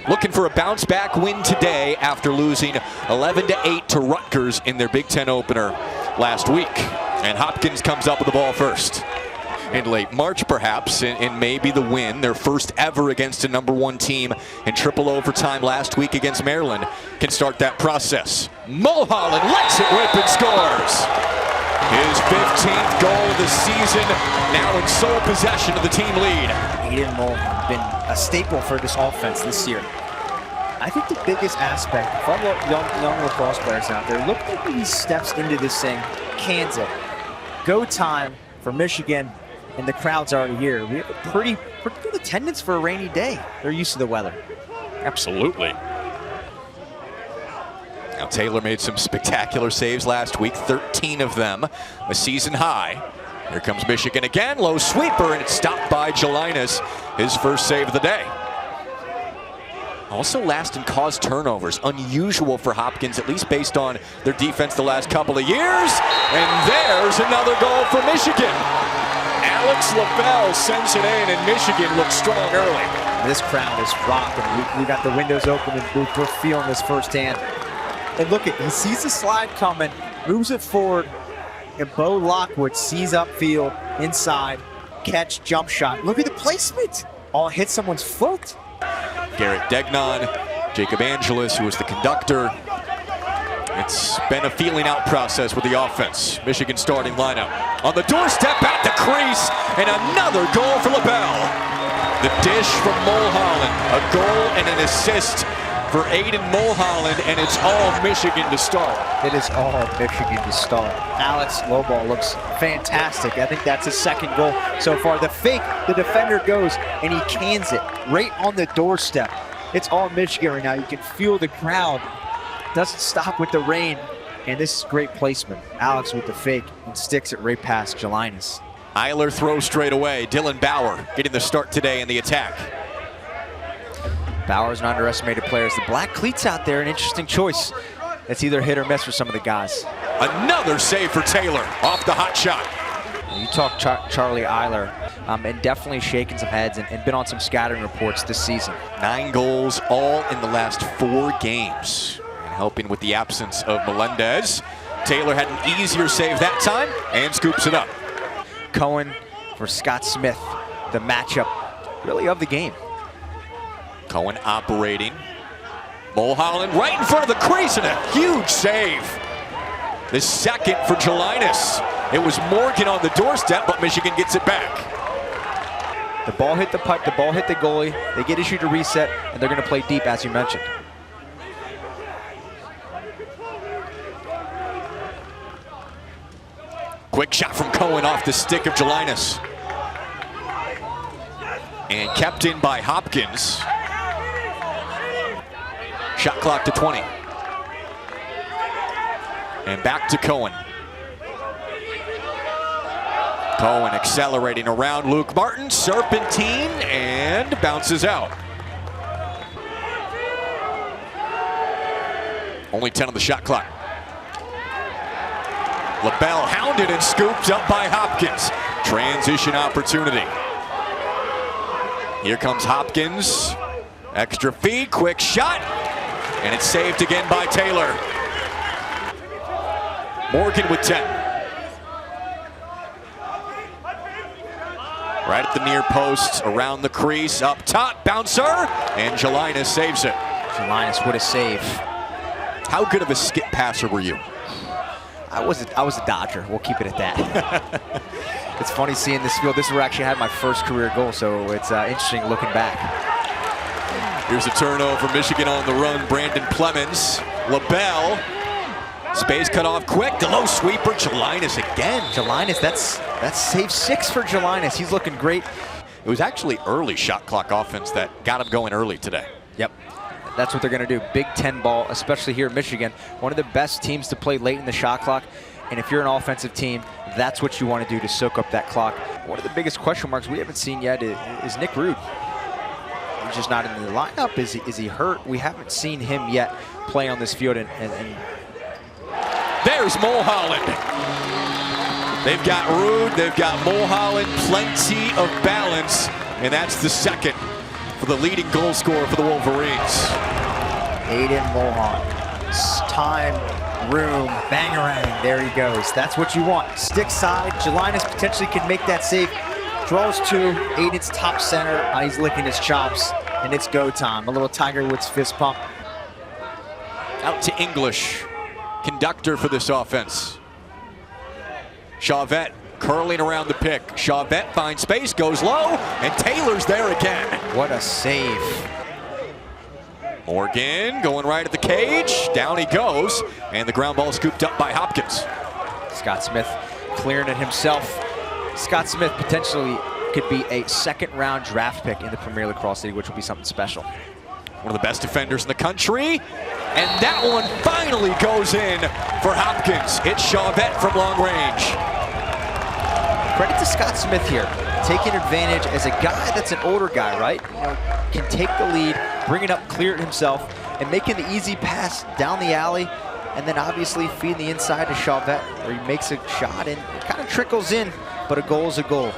looking for a bounce-back win today after losing 11-8 to Rutgers in their Big Ten opener last week. And Hopkins comes up with the ball first. In late March, perhaps, and maybe the win, their first ever against a #1 team in triple overtime last week against Maryland, can start that process. Mulholland lets it rip and scores. His 15th goal of the season, now in sole possession of the team lead. Aiden Mulholland has been a staple for this offense this year. I think the biggest aspect from young lacrosse players out there, look at when he steps into this thing, cans it. Go time for Michigan, and the crowd's already here. We have a pretty good attendance for a rainy day. They're used to the weather. Absolutely. Now Taylor made some spectacular saves last week, 13 of them, a season high. Here comes Michigan again, low sweeper, and it's stopped by Jelinas, his first save of the day. Also last in caused turnovers, unusual for Hopkins, at least based on their defense the last couple of years. And there's another goal for Michigan. Alex LaBelle sends it in, and Michigan looks strong early. This crowd is rocking. We got the windows open, and we're feeling this firsthand. And look at, he sees the slide coming, moves it forward, and Bo Lockwood sees upfield, inside, catch, jump shot. Look at the placement. All hit someone's foot. Garrett Degnan, Jacob Angelis, who was the conductor. It's been a feeling out process with the offense. Michigan starting lineup. On the doorstep at the crease, and another goal for LaBelle. The dish from Mulholland, a goal and an assist for Aiden Mulholland, and it's all Michigan to start. It is all Michigan to start. Alex Loball looks fantastic. I think that's his second goal so far. The fake, the defender goes, and he cans it right on the doorstep. It's all Michigan right now. You can feel the crowd. Doesn't stop with the rain, and this is great placement. Alex with the fake and sticks it right past Jelinas. Eiler throws straight away. Dylan Bauer getting the start today in the attack. Bauer's an underestimated player. The black cleats out there, an interesting choice. It's either hit or miss for some of the guys. Another save for Taylor off the hot shot. You talk Charlie Eiler, and definitely shaking some heads and been on some scattering reports this season. 9 goals all in the last 4 games. And helping with the absence of Melendez. Taylor had an easier save that time and scoops it up. Cohen for Scott Smith, the matchup really of the game. Cohen operating. Mulholland right in front of the crease, and a huge save. The second for Jelinas. It was Morgan on the doorstep, but Michigan gets it back. The ball hit the puck, the ball hit the goalie. They get issued a reset, and they're going to play deep, as you mentioned. Quick shot from Cohen off the stick of Jelinas. And kept in by Hopkins. Shot clock to 20. And back to Cohen. Cohen accelerating around Luke Martin, serpentine, and bounces out. Only 10 on the shot clock. LaBelle hounded and scooped up by Hopkins. Transition opportunity. Here comes Hopkins. Extra feed, quick shot. And it's saved again by Taylor. Morgan with 10. Right at the near post, around the crease, up top, bouncer, and Jelinas saves it. Jelinas, what a save. How good of a skip passer were you? I was a Dodger. We'll keep it at that. It's funny seeing this field. This is where I actually had my first career goal, so it's interesting looking back. Here's a turnover. Michigan on the run. Brandon Plemons. LaBelle. Space cut off quick. The low sweeper. Jelinas again. Jelinas, that's save 6 for Jelinas. He's looking great. It was actually early shot clock offense that got him going early today. Yep. That's what they're going to do. Big Ten ball, especially here in Michigan. One of the best teams to play late in the shot clock. And if you're an offensive team, that's what you want to do to soak up that clock. One of the biggest question marks we haven't seen yet is Nick Rude. He's just not in the lineup. Is he hurt? We haven't seen him yet play on this field. And there's Mulholland. They've got Rude, they've got Mulholland, plenty of balance. And that's the second for the leading goal scorer for the Wolverines. Aiden Mohan. Time, room, bangarang, there he goes. That's what you want. Stick side, Jelinas potentially can make that save. Draws two, Aiden's top center, he's licking his chops, and it's go time. A little Tiger Woods fist pump. Out to English, conductor for this offense. Chauvet curling around the pick. Chauvet finds space, goes low, and Taylor's there again. What a save. Morgan going right at the cage. Down he goes, and the ground ball scooped up by Hopkins. Scott Smith clearing it himself. Scott Smith potentially could be a second-round draft pick in the Premier Lacrosse League, which will be something special. One of the best defenders in the country. And that one finally goes in for Hopkins. It's Chauvet from long range. Credit to Scott Smith here, taking advantage as a guy that's an older guy, right? You know, can take the lead, bring it up, clear it himself, and making the easy pass down the alley, and then obviously feeding the inside to Chauvet, where he makes a shot and it kind of trickles in, but a goal is a goal.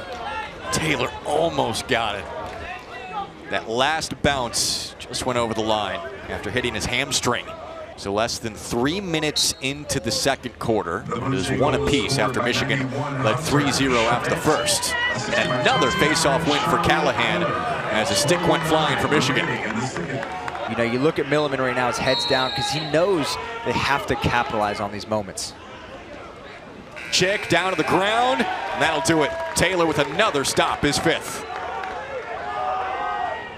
Taylor almost got it. That last bounce just went over the line after hitting his hamstring. So less than 3 minutes into the second quarter. It is one apiece after Michigan led 3-0 after the first. And another face-off win for Callahan as a stick went flying for Michigan. You know, you look at Milliman right now, his head's down because he knows they have to capitalize on these moments. Chick down to the ground, and that'll do it. Taylor with another stop, his fifth.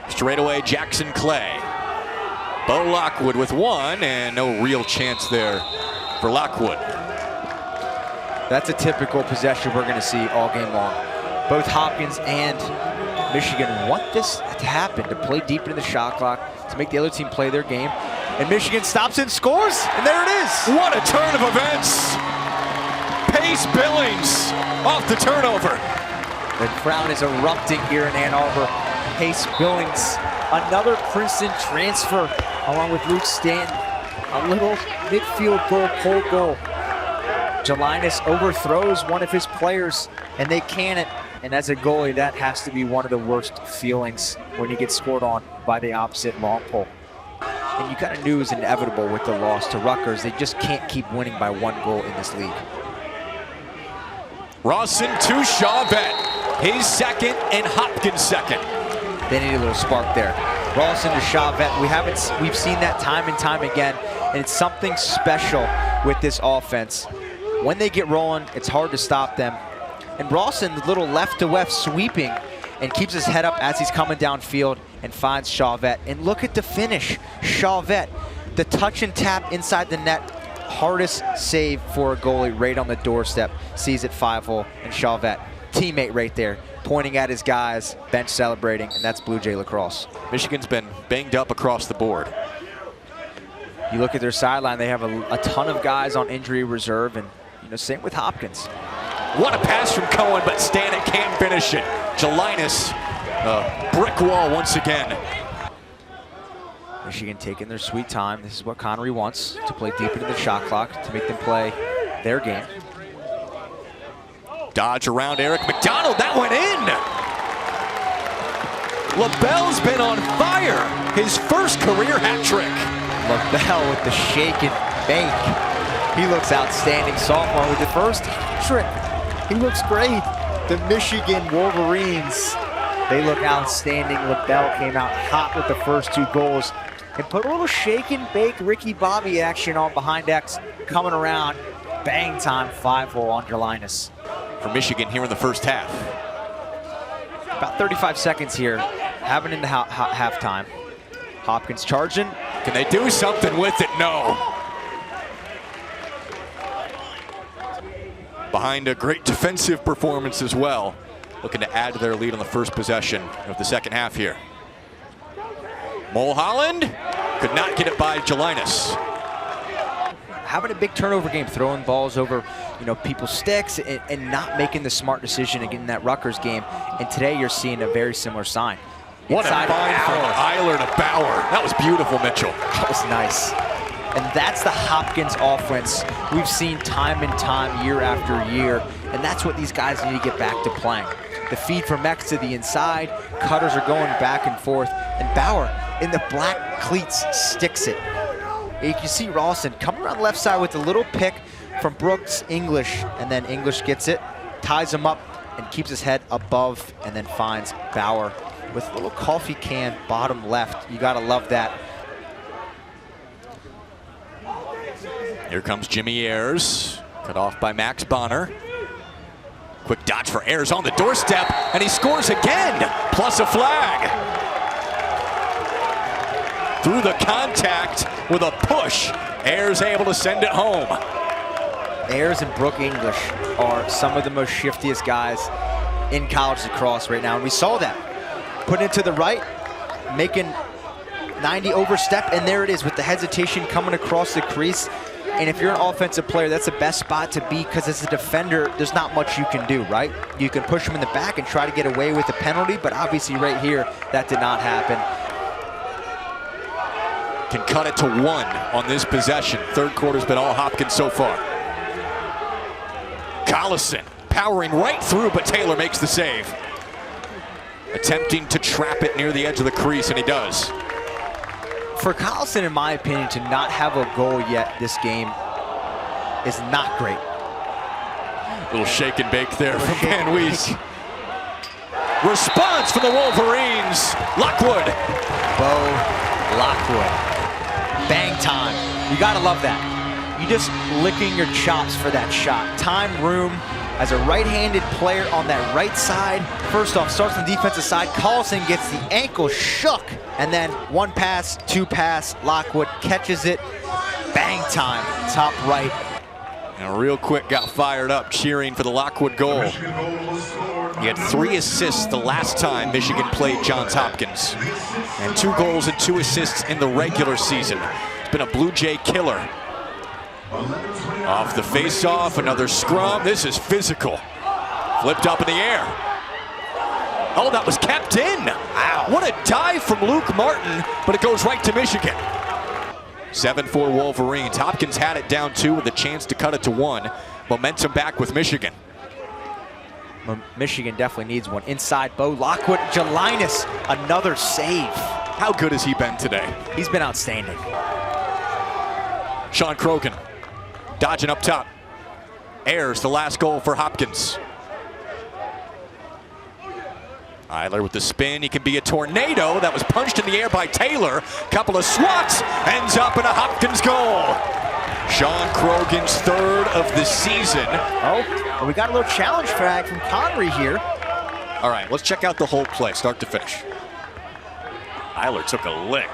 Straight away, Jackson Clay. Bo Lockwood with one, and no real chance there for Lockwood. That's a typical possession we're going to see all game long. Both Hopkins and Michigan want this to happen, to play deep into the shot clock, to make the other team play their game. And Michigan stops and scores, and there it is. What a turn of events. Pace Billings off the turnover. The crowd is erupting here in Ann Arbor. Pace Billings, another Princeton transfer, along with Luke Stanton. A little midfield goal, pull goal. Jelinas overthrows one of his players, and they can it. And as a goalie, that has to be one of the worst feelings when you get scored on by the opposite long pole. And you kind of knew it was inevitable with the loss to Rutgers. They just can't keep winning by one goal in this league. Rawson to Chauvet, his second and Hopkins' second. They need a little spark there. Rawson to Chauvet, we've seen that time and time again, and it's something special with this offense. When they get rolling, it's hard to stop them. And Rawson, the little left to left sweeping, and keeps his head up as he's coming downfield and finds Chauvet. And look at the finish. Chauvet, the touch and tap inside the net. Hardest save for a goalie right on the doorstep. Sees it 5-hole, and Chauvet, teammate right there, pointing at his guys, bench celebrating, and that's Blue Jay Lacrosse. Michigan's been banged up across the board. You look at their sideline, they have a ton of guys on injury reserve, and you know, same with Hopkins. What a pass from Cohen, but Stanek can't finish it. Jelinas, brick wall once again. Michigan taking their sweet time. This is what Connery wants, to play deep into the shot clock, to make them play their game. Dodge around Eric McDonald, that went in! LaBelle's been on fire, his first career hat trick. LaBelle with the shake and bake. He looks outstanding, sophomore with the first trick. He looks great. The Michigan Wolverines, they look outstanding. LaBelle came out hot with the first two goals and put a little shake and bake Ricky Bobby action on behind X, coming around. Bang time, 5-hole on Jelinas. For Michigan here in the first half. About 35 seconds here, having into halftime. Hopkins charging. Can they do something with it? No. Behind a great defensive performance as well. Looking to add to their lead on the first possession of the second half here. Mulholland could not get it by Jelinas. Having a big turnover game, throwing balls over, you know, people's sticks and not making the smart decision again in that Rutgers game. And today you're seeing a very similar sign. What a find from Eiler to Bauer. That was beautiful, Mitchell. That was nice. And that's the Hopkins offense we've seen time and time, year after year. And that's what these guys need to get back to playing. The feed from X to the inside. Cutters are going back and forth. And Bauer in the black cleats sticks it. You can see Rawson coming around the left side with a little pick from Brooks English, and then English gets it, ties him up, and keeps his head above, and then finds Bauer with a little coffee can bottom left. You gotta love that. Here comes Jimmy Ayers, cut off by Max Bonner. Quick dodge for Ayers on the doorstep, and he scores again, plus a flag. Through the contact with a push, Ayers able to send it home. Ayers and Brooke English are some of the most shiftiest guys in college lacrosse right now, and we saw that. Putting it to the right, making 90 overstep, and there it is with the hesitation coming across the crease. And if you're an offensive player, that's the best spot to be, because as a defender, there's not much you can do, right? You can push him in the back and try to get away with the penalty, but obviously right here, that did not happen. Can cut it to 1 on this possession. Third quarter's been all Hopkins so far. Collison powering right through, but Taylor makes the save. Attempting to trap it near the edge of the crease, and he does. For Collison, in my opinion, to not have a goal yet this game is not great. Little shake and bake there from Van Wees. Response from the Wolverines. Lockwood. Bo Lockwood. Bang time. You gotta love that. You just licking your chops for that shot. Time, room, as a right-handed player on that right side. First off, starts on the defensive side. Collison gets the ankle shook. And then 1 pass, 2 pass, Lockwood catches it. Bang time, top right. And real quick got fired up cheering for the Lockwood goal. He had 3 assists the last time Michigan played Johns Hopkins. And 2 goals and 2 assists in the regular season. It's been a Blue Jay killer. Off the face-off, another scrum. This is physical. Flipped up in the air. Oh, that was kept in. Wow. What a dive from Luke Martin, but it goes right to Michigan. 7-4 Wolverines. Hopkins had it down 2 with a chance to cut it to 1. Momentum back with Michigan. Michigan definitely needs one. Inside, Bo Lockwood, Jelinas, another save. How good has he been today? He's been outstanding. Sean Krogan dodging up top. Ayers, the last goal for Hopkins. Eiler with the spin, he can be a tornado. That was punched in the air by Taylor. Couple of swats, ends up in a Hopkins goal. Sean Krogan's 3rd of the season. Oh, we got a little challenge flag from Connery here. All right, let's check out the whole play, start to finish. Eiler took a lick.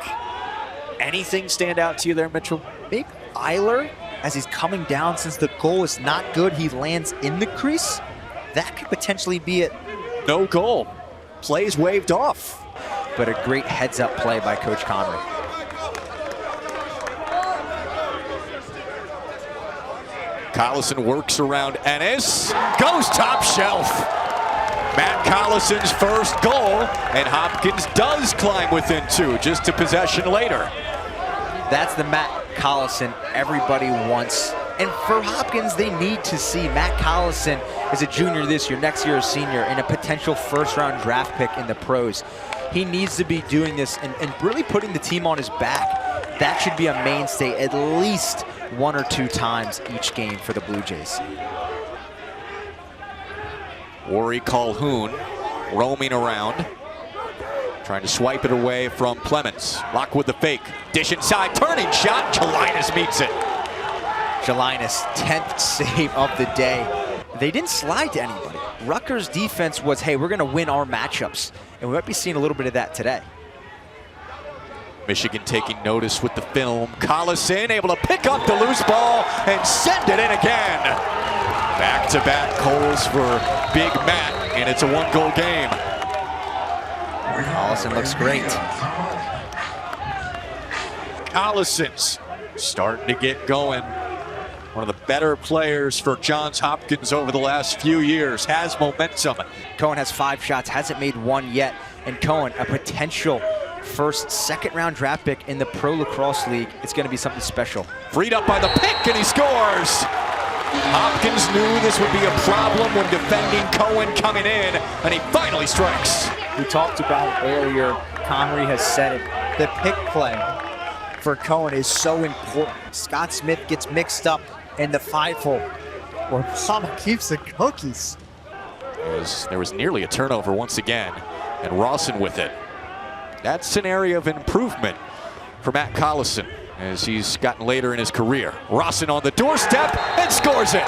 Anything stand out to you there, Mitchell? Big Eiler, as he's coming down, since the goal is not good, he lands in the crease. That could potentially be it. No goal. Plays waved off. But a great heads-up play by Coach Connery. Collison works around Ennis. Goes top shelf. Matt Collison's first goal, and Hopkins does climb within 2, just to possession later. That's the Matt Collison everybody wants. And for Hopkins, they need to see Matt Collison is a junior this year, next year a senior, and a potential first-round draft pick in the pros. He needs to be doing this and really putting the team on his back. That should be a mainstay at least 1 or 2 times each game for the Blue Jays. Rory Calhoun roaming around, trying to swipe it away from Clemens. Lockwood the fake, dish inside, turning shot, Jelinas meets it. Jelinas, 10th save of the day. They didn't slide to anybody. Rutgers' defense was, hey, we're gonna win our matchups. And we might be seeing a little bit of that today. Michigan taking notice with the film. Collison able to pick up the loose ball and send it in again. Back-to-back goals for Big Matt, and it's a 1-goal game. Collison looks great. Collison's starting to get going. One of the better players for Johns Hopkins over the last few years. Has momentum. Cohen has 5 shots, hasn't made 1 yet. And Cohen, a potential second-round draft pick in the Pro Lacrosse League. It's going to be something special. Freed up by the pick, and he scores. Hopkins knew this would be a problem when defending Cohen coming in, and he finally strikes. We talked about it earlier. Connery has said it. The pick play for Cohen is so important. Scott Smith gets mixed up in the 5-hole where Mama keeps the cookies. There was nearly a turnover once again, and Rawson with it. That's an area of improvement for Matt Collison as he's gotten later in his career. Rawson on the doorstep and scores it.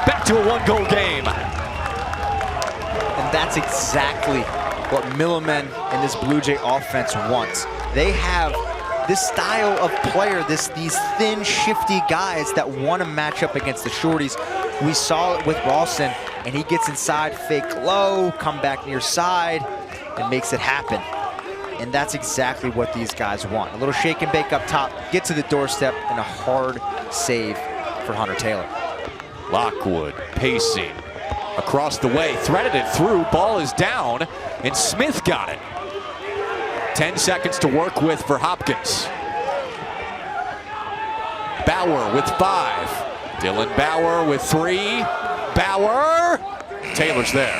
Back to a one-goal game. And that's exactly what Milliman and this Blue Jay offense wants. They have this style of player, these thin, shifty guys that want to match up against the shorties. We saw it with Rawson, and he gets inside, fake low, come back near side, and makes it happen. And that's exactly what these guys want. A little shake and bake up top, get to the doorstep, and a hard save for Hunter Taylor. Lockwood pacing across the way, threaded it through, ball is down, and Smith got it. 10 seconds to work with for Hopkins. Bauer with 5. Dylan Bauer with 3. Bauer, Taylor's there.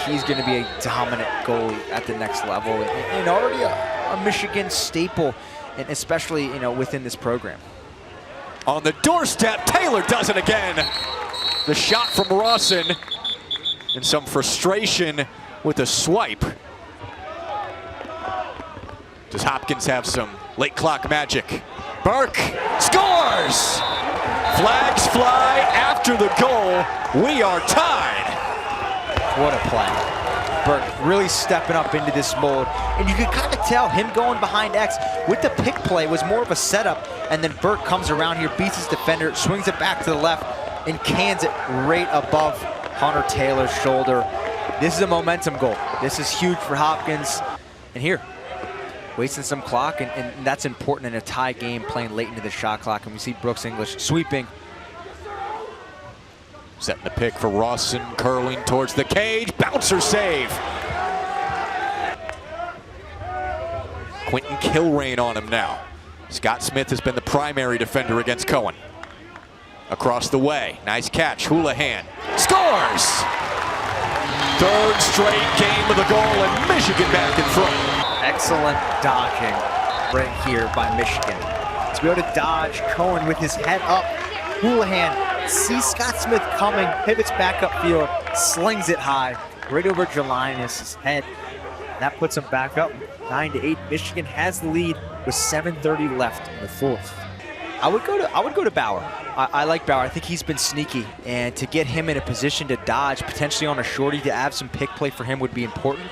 He's going to be a dominant goalie at the next level, and already a Michigan staple, and especially within this program. On the doorstep, Taylor does it again. The shot from Rawson, and some frustration with a swipe. Does Hopkins have some late clock magic? Burke scores! Flags fly after the goal. We are tied. What a play. Burke really stepping up into this mold. And you can kind of tell him going behind X with the pick play was more of a setup. And then Burke comes around here, beats his defender, swings it back to the left, and cans it right above Hunter Taylor's shoulder. This is a momentum goal. This is huge for Hopkins. And here, wasting some clock, and that's important in a tie game, playing late into the shot clock. And we see Brooks English sweeping. Setting the pick for Rawson, curling towards the cage, bouncer save. Quentin Kilrain on him now. Scott Smith has been the primary defender against Cohen. Across the way, nice catch, Houlihan scores! Third straight game of the goal, and Michigan back in front. Excellent dodging right here by Michigan. To be able to dodge Cohen with his head up, Houlihan sees Scott Smith coming, pivots back upfield, slings it high, right over Jelinas' head. That puts him back up 9-8. Michigan has the lead with 7:30 left in the fourth. I would go to Bauer. I like Bauer. I think he's been sneaky, and to get him in a position to dodge, potentially on a shorty, to have some pick play for him would be important.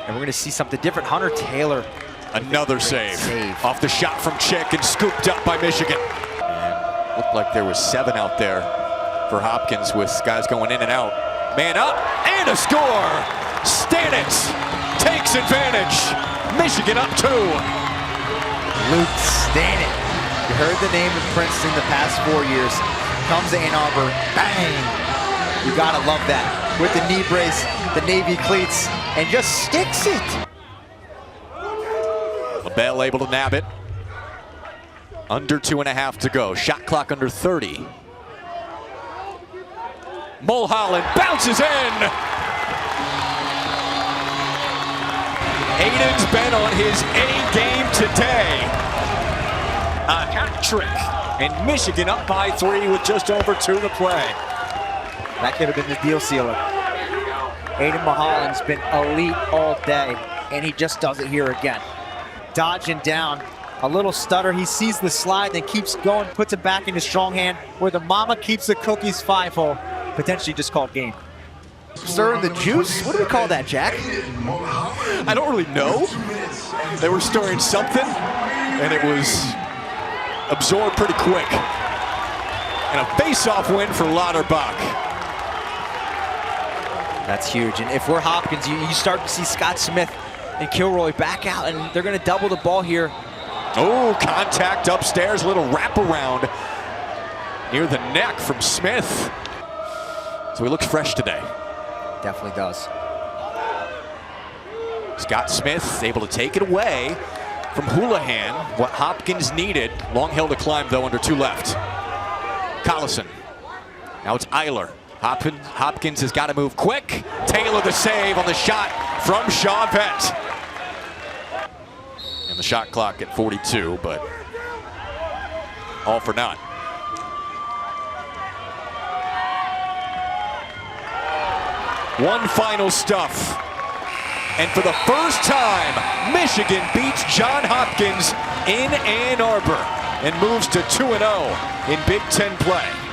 And we're going to see something different. Hunter Taylor. Another save. Off the shot from Chick and scooped up by Michigan. And looked like there was 7 out there for Hopkins with guys going in and out. Man up and a score. Stanitz takes advantage. Michigan up 2. Luke Stanitz. You heard the name of Princeton the past 4 years. Comes to Ann Arbor, bang. You gotta love that. With the knee brace, the Navy cleats, and just sticks it. LaBelle able to nab it. Under 2.5 to go. Shot clock under 30. Mulholland bounces in. Aiden's been on his A game today. A hat trick. And Michigan up by 3 with just over 2 to play. That could have been the deal sealer. Aiden Mulholland's been elite all day, and he just does it here again. Dodging down, a little stutter. He sees the slide, then keeps going, puts it back in his strong hand, where the mama keeps the cookies 5-hole. Potentially just called game. Stirring the juice? What do we call that, Jack? I don't really know. They were stirring something, and it was absorbed pretty quick. And a face-off win for Lauterbach. That's huge. And if we're Hopkins, you start to see Scott Smith and Kilroy back out, and they're going to double the ball here. Oh, contact upstairs, little wraparound near the neck from Smith. So he looks fresh today. Definitely does. Scott Smith able to take it away from Houlihan, what Hopkins needed. Long hill to climb, though, under 2 left. Collison. Now it's Eiler. Hopkins has got to move quick. Taylor the save on the shot from Shaw Vett. And the shot clock at 42, but all for naught. One final stuff. And for the first time, Michigan beats John Hopkins in Ann Arbor and moves to 2-0 in Big Ten play.